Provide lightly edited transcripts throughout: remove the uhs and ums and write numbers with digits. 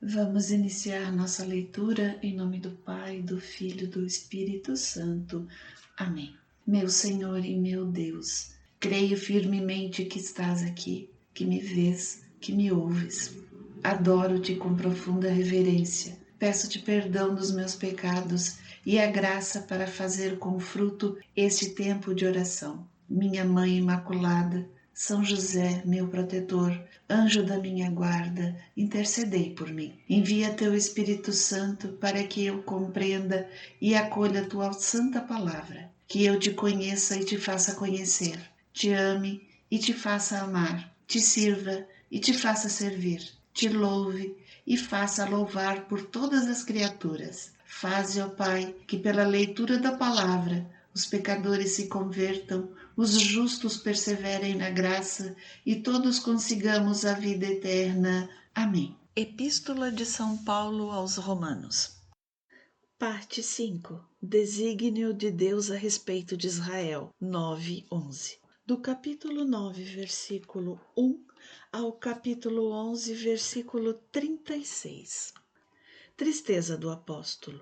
Vamos iniciar nossa leitura em nome do Pai, do Filho e do Espírito Santo. Amém. Meu Senhor e meu Deus, creio firmemente que estás aqui, que me vês, que me ouves. Adoro-te com profunda reverência. Peço-te perdão dos meus pecados e a graça para fazer com fruto este tempo de oração. Minha Mãe Imaculada, São José, meu protetor, anjo da minha guarda, intercedei por mim. Envia teu Espírito Santo para que eu compreenda e acolha a tua santa palavra, que eu te conheça e te faça conhecer, te ame e te faça amar, te sirva e te faça servir, te louve e faça louvar por todas as criaturas. Faze, ó Pai, que pela leitura da palavra os pecadores se convertam, os justos perseverem na graça e todos consigamos a vida eterna. Amém. Epístola de São Paulo aos Romanos. Parte 5. Desígnio de Deus a respeito de Israel. 9:11. Do capítulo 9, versículo 1 ao capítulo 11, versículo 36. Tristeza do apóstolo.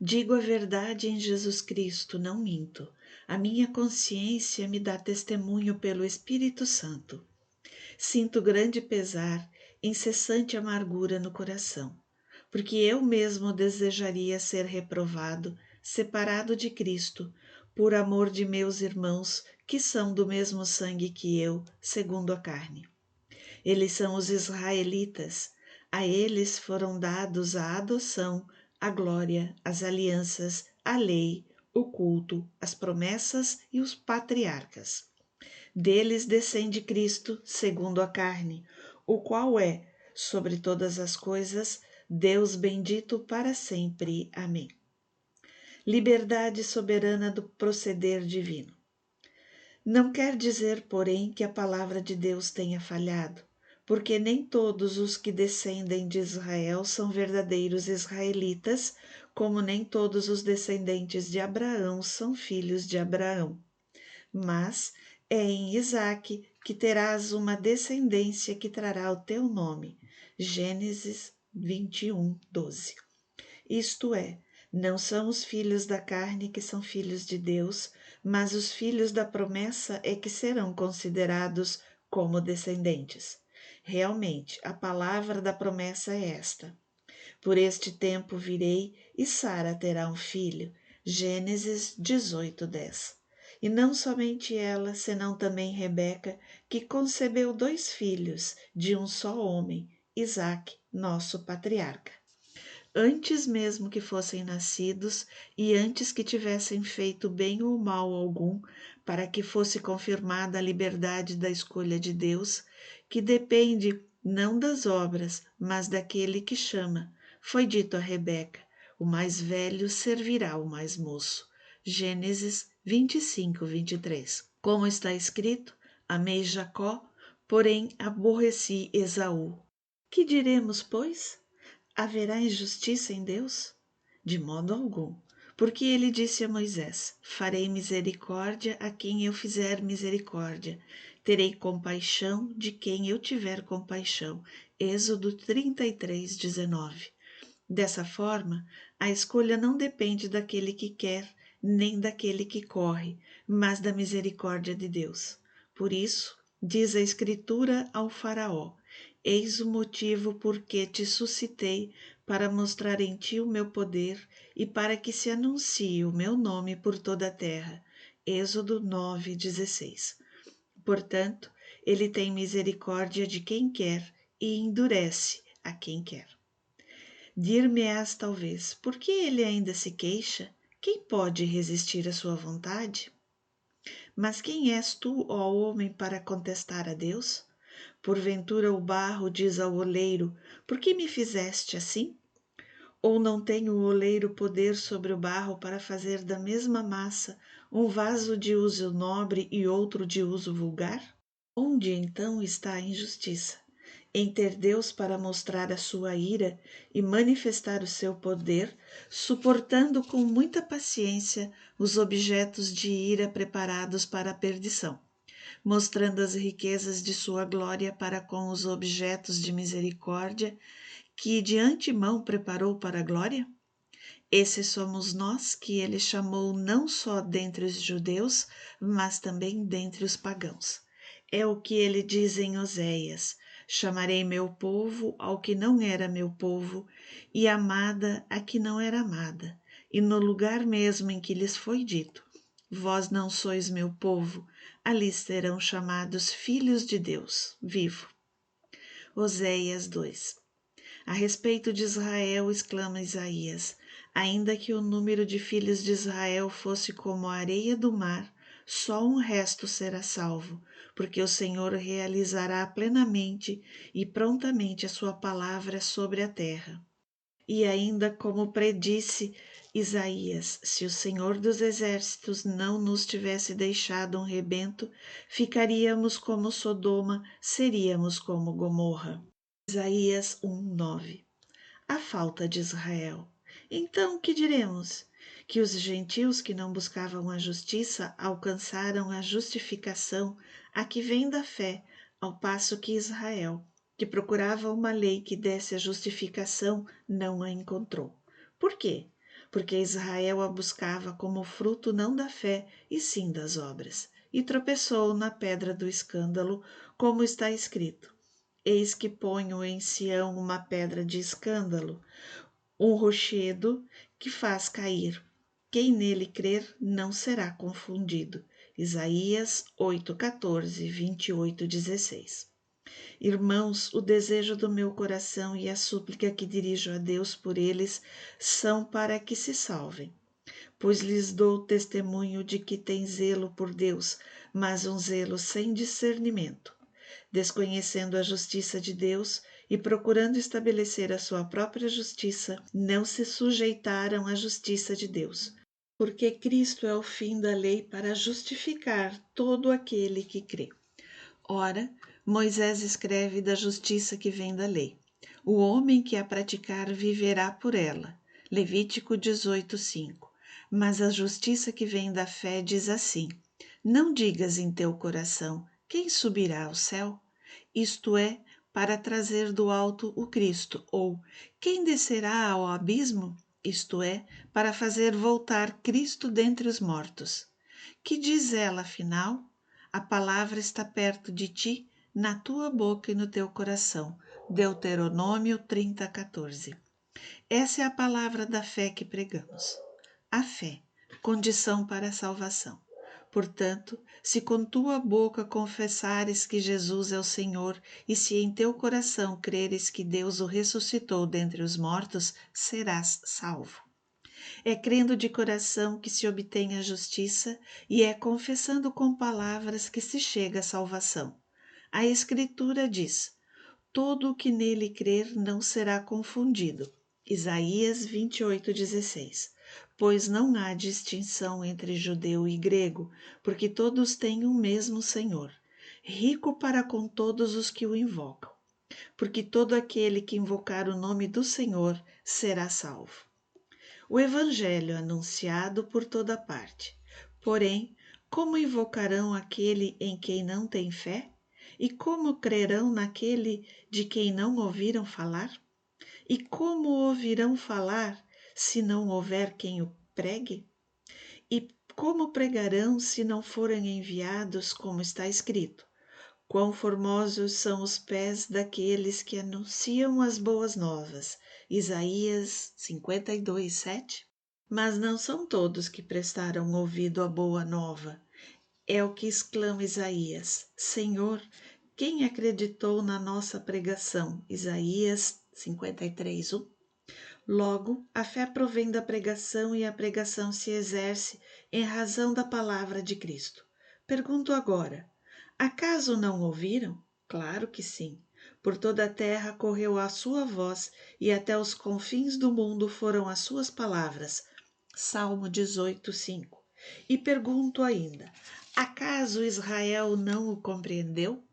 Digo a verdade em Jesus Cristo, não minto. A minha consciência me dá testemunho pelo Espírito Santo. Sinto grande pesar, incessante amargura no coração, porque eu mesmo desejaria ser reprovado, separado de Cristo, por amor de meus irmãos, que são do mesmo sangue que eu, segundo a carne. Eles são os israelitas. A eles foram dados a adoção, a glória, as alianças, a lei, o culto, as promessas e os patriarcas. Deles descende Cristo, segundo a carne, o qual é, sobre todas as coisas, Deus bendito para sempre. Amém. Liberdade soberana do proceder divino. Não quer dizer, porém, que a palavra de Deus tenha falhado, porque nem todos os que descendem de Israel são verdadeiros israelitas, como nem todos os descendentes de Abraão são filhos de Abraão. Mas é em Isaque que terás uma descendência que trará o teu nome. Gênesis 21:12. Isto é, não são os filhos da carne que são filhos de Deus, mas os filhos da promessa é que serão considerados como descendentes. Realmente, a palavra da promessa é esta: por este tempo virei e Sara terá um filho. Gênesis 18:10. E não somente ela, senão também Rebeca, que concebeu 2 filhos de um só homem, Isaque, nosso patriarca. Antes mesmo que fossem nascidos e antes que tivessem feito bem ou mal algum, para que fosse confirmada a liberdade da escolha de Deus, que depende não das obras, mas daquele que chama. Foi dito a Rebeca: o mais velho servirá o mais moço. Gênesis 25:23. Como está escrito: amei Jacó, porém aborreci Esaú. Que diremos, pois? Haverá injustiça em Deus? De modo algum, porque ele disse a Moisés: farei misericórdia a quem eu fizer misericórdia, terei compaixão de quem eu tiver compaixão. Êxodo 33:19. Dessa forma, a escolha não depende daquele que quer, nem daquele que corre, mas da misericórdia de Deus. Por isso, diz a Escritura ao Faraó: eis o motivo por que te suscitei, para mostrar em ti o meu poder e para que se anuncie o meu nome por toda a terra. Êxodo 9:16. Portanto, ele tem misericórdia de quem quer e endurece a quem quer. Dir-me-ás talvez, por que ele ainda se queixa? Quem pode resistir à sua vontade? Mas quem és tu, ó homem, para contestar a Deus? Porventura o barro diz ao oleiro: por que me fizeste assim? Ou não tem o oleiro poder sobre o barro para fazer da mesma massa um vaso de uso nobre e outro de uso vulgar? Onde então está a injustiça? Em ter Deus para mostrar a sua ira e manifestar o seu poder, suportando com muita paciência os objetos de ira preparados para a perdição, mostrando as riquezas de sua glória para com os objetos de misericórdia que de antemão preparou para a glória? Esses somos nós que ele chamou não só dentre os judeus, mas também dentre os pagãos. É o que ele diz em Oséias: chamarei meu povo ao que não era meu povo, e amada a que não era amada. E no lugar mesmo em que lhes foi dito: vós não sois meu povo, ali serão chamados filhos de Deus vivo. Oséias 2. A respeito de Israel, exclama Isaías: ainda que o número de filhos de Israel fosse como a areia do mar, só um resto será salvo, porque o Senhor realizará plenamente e prontamente a sua palavra sobre a terra. E ainda como predisse Isaías, se o Senhor dos Exércitos não nos tivesse deixado um rebento, ficaríamos como Sodoma, seríamos como Gomorra. Isaías 1:9. A falta de Israel. Então, que diremos? Que os gentios que não buscavam a justiça alcançaram a justificação a que vem da fé, ao passo que Israel, que procurava uma lei que desse a justificação, não a encontrou. Por quê? Porque Israel a buscava como fruto não da fé, e sim das obras, e tropeçou na pedra do escândalo, como está escrito: eis que ponho em Sião uma pedra de escândalo, um rochedo que faz cair. Quem nele crer não será confundido. Isaías 8:14, 28:16. Irmãos, o desejo do meu coração e a súplica que dirijo a Deus por eles são para que se salvem. Pois lhes dou testemunho de que têm zelo por Deus, mas um zelo sem discernimento. Desconhecendo a justiça de Deus e procurando estabelecer a sua própria justiça, não se sujeitaram à justiça de Deus, porque Cristo é o fim da lei para justificar todo aquele que crê. Ora, Moisés escreve da justiça que vem da lei. O homem que a praticar viverá por ela. Levítico 18:5. Mas a justiça que vem da fé diz assim: não digas em teu coração: quem subirá ao céu? Isto é, para trazer do alto o Cristo, ou quem descerá ao abismo? Isto é, para fazer voltar Cristo dentre os mortos. Que diz ela, afinal? A palavra está perto de ti, na tua boca e no teu coração. Deuteronômio 30:14. Essa é a palavra da fé que pregamos. A fé, condição para a salvação. Portanto, se com tua boca confessares que Jesus é o Senhor e se em teu coração creres que Deus o ressuscitou dentre os mortos, serás salvo. É crendo de coração que se obtém a justiça e é confessando com palavras que se chega à salvação. A Escritura diz: todo o que nele crer não será confundido. Isaías 28:16. Pois não há distinção entre judeu e grego, porque todos têm o mesmo Senhor, rico para com todos os que o invocam. Porque todo aquele que invocar o nome do Senhor será salvo. O Evangelho anunciado por toda parte. Porém, como invocarão aquele em quem não têm fé? E como crerão naquele de quem não ouviram falar? E como ouvirão falar se não houver quem o pregue? E como pregarão se não forem enviados, como está escrito? Quão formosos são os pés daqueles que anunciam as boas novas. Isaías 52:7. Mas não são todos que prestaram ouvido à boa nova. É o que exclama Isaías: Senhor, quem acreditou na nossa pregação? Isaías 53:1. Logo, a fé provém da pregação e a pregação se exerce em razão da palavra de Cristo. Pergunto agora: acaso não ouviram? Claro que sim. Por toda a terra correu a sua voz e até os confins do mundo foram as suas palavras. Salmo 18:5. E pergunto ainda: acaso Israel não o compreendeu?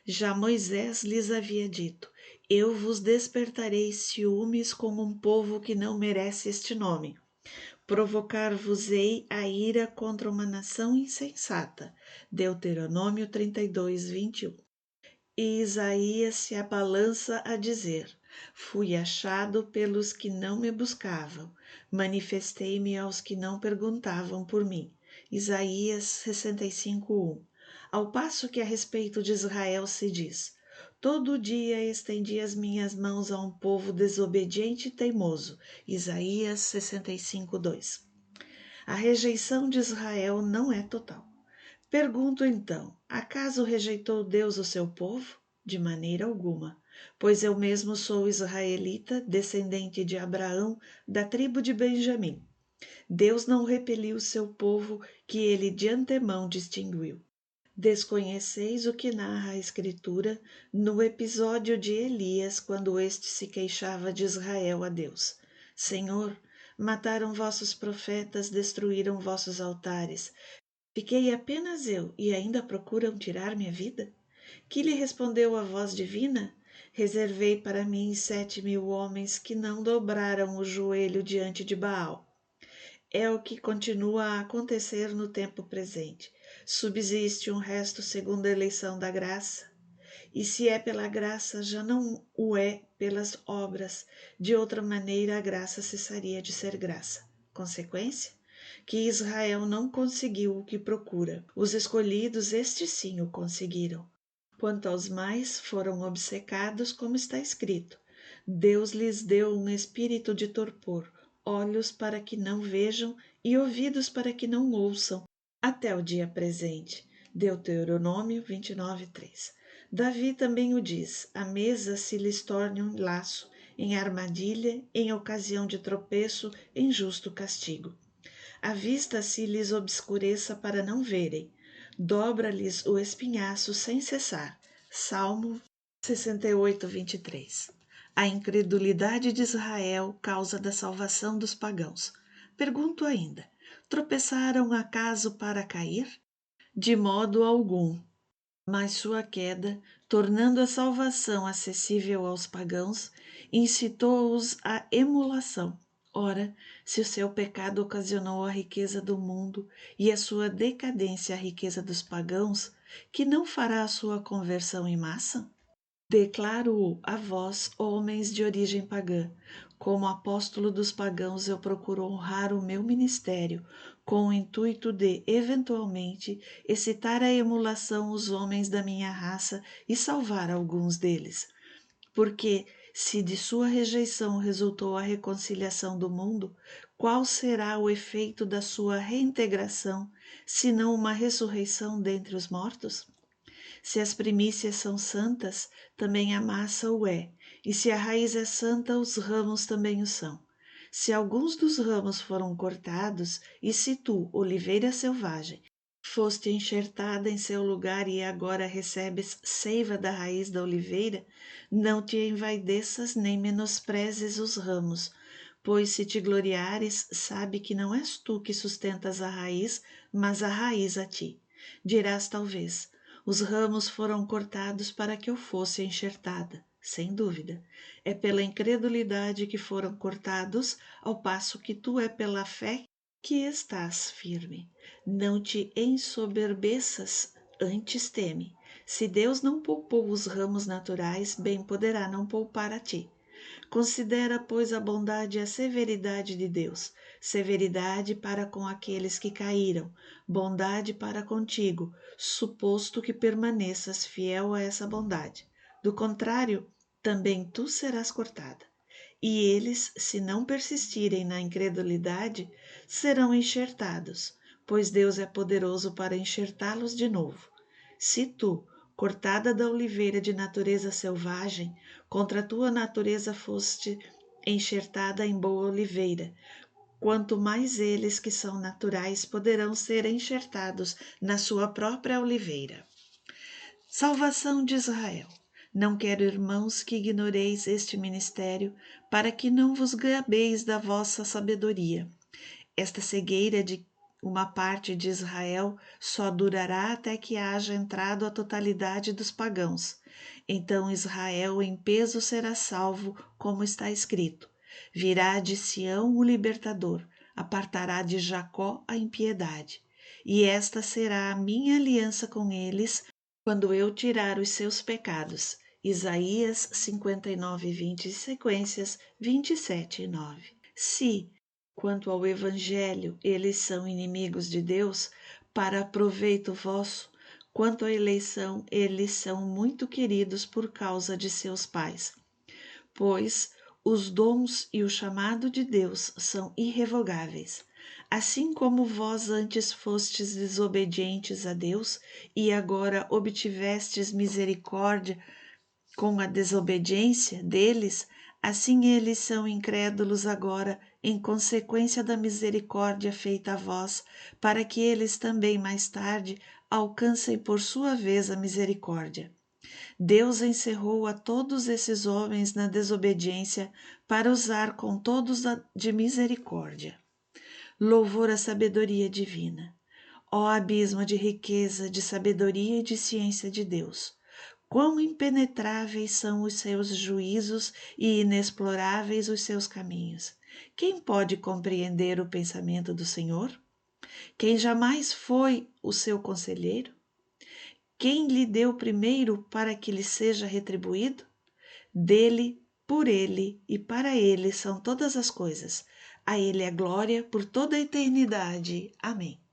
Já Moisés lhes havia dito: eu vos despertarei ciúmes com um povo que não merece este nome. Provocar-vos-ei a ira contra uma nação insensata. Deuteronômio 32:21. E Isaías se abalança a dizer: Fui achado pelos que não me buscavam, manifestei-me aos que não perguntavam por mim. Isaías 65:1. Ao passo que a respeito de Israel se diz: todo dia estendi as minhas mãos a um povo desobediente e teimoso. Isaías 65:2. A rejeição de Israel não é total. Pergunto então: acaso rejeitou Deus o seu povo? De maneira alguma, pois eu mesmo sou israelita, descendente de Abraão, da tribo de Benjamim. Deus não repeliu seu povo, que ele de antemão distinguiu. Desconheceis o que narra a Escritura no episódio de Elias, quando este se queixava de Israel a Deus: Senhor, mataram vossos profetas, destruíram vossos altares. Fiquei apenas eu, e ainda procuram tirar minha vida? Que lhe respondeu a voz divina? Reservei para mim 7.000 homens que não dobraram o joelho diante de Baal. É o que continua a acontecer no tempo presente. Subsiste um resto segundo a eleição da graça. E se é pela graça, já não o é pelas obras. De outra maneira, a graça cessaria de ser graça. Consequência? Que Israel não conseguiu o que procura. Os escolhidos, estes sim o conseguiram. Quanto aos mais, foram obcecados, como está escrito: Deus lhes deu um espírito de torpor, olhos para que não vejam e ouvidos para que não ouçam, até o dia presente. Deuteronômio 29:3. Davi também o diz: a mesa se lhes torne um laço, em armadilha, em ocasião de tropeço, em justo castigo. A vista se lhes obscureça para não verem, dobra-lhes o espinhaço sem cessar. Salmo 68:23. A incredulidade de Israel, causa da salvação dos pagãos. Pergunto ainda: tropeçaram acaso para cair? De modo algum. Mas sua queda, tornando a salvação acessível aos pagãos, incitou-os à emulação. Ora, se o seu pecado ocasionou a riqueza do mundo e a sua decadência a riqueza dos pagãos, que não fará a sua conversão em massa? Declaro-o a vós, homens de origem pagã. Como apóstolo dos pagãos, eu procuro honrar o meu ministério, com o intuito de, eventualmente, excitar a emulação os homens da minha raça e salvar alguns deles. Porque, se de sua rejeição resultou a reconciliação do mundo, qual será o efeito da sua reintegração, senão uma ressurreição dentre os mortos? Se as primícias são santas, também a massa o é, e se a raiz é santa, os ramos também o são. Se alguns dos ramos foram cortados, e se tu, oliveira selvagem, foste enxertada em seu lugar e agora recebes seiva da raiz da oliveira, não te envaideças nem menosprezes os ramos, pois se te gloriares, sabe que não és tu que sustentas a raiz, mas a raiz a ti. Dirás talvez: os ramos foram cortados para que eu fosse enxertada. Sem dúvida, é pela incredulidade que foram cortados, ao passo que tu é pela fé que estás firme. Não te ensoberbeças, antes teme. Se Deus não poupou os ramos naturais, bem poderá não poupar a ti. Considera, pois, a bondade e a severidade de Deus. Severidade para com aqueles que caíram, bondade para contigo, suposto que permaneças fiel a essa bondade. Do contrário, também tu serás cortada. E eles, se não persistirem na incredulidade, serão enxertados, pois Deus é poderoso para enxertá-los de novo. Se tu, cortada da oliveira de natureza selvagem, contra a tua natureza foste enxertada em boa oliveira, quanto mais eles que são naturais poderão ser enxertados na sua própria oliveira. Salvação de Israel. Não quero, irmãos, que ignoreis este ministério, para que não vos gabeis da vossa sabedoria. Esta cegueira de uma parte de Israel só durará até que haja entrado a totalidade dos pagãos. Então Israel em peso será salvo, como está escrito: virá de Sião o libertador, apartará de Jacó a impiedade. E esta será a minha aliança com eles, quando eu tirar os seus pecados. Isaías 59, 20 e sequências, 27 e 9. Se, quanto ao Evangelho, eles são inimigos de Deus, para proveito vosso, quanto à eleição, eles são muito queridos por causa de seus pais. Pois os dons e o chamado de Deus são irrevogáveis. Assim como vós antes fostes desobedientes a Deus e agora obtivestes misericórdia com a desobediência deles, assim eles são incrédulos agora, em consequência da misericórdia feita a vós, para que eles também mais tarde alcancem por sua vez a misericórdia. Deus encerrou a todos esses homens na desobediência para usar com todos de misericórdia. Louvor à sabedoria divina. Ó abismo de riqueza, de sabedoria e de ciência de Deus! Quão impenetráveis são os seus juízos e inexploráveis os seus caminhos! Quem pode compreender o pensamento do Senhor? Quem jamais foi o seu conselheiro? Quem lhe deu primeiro para que lhe seja retribuído? Dele, por ele e para ele são todas as coisas. A ele é glória por toda a eternidade. Amém.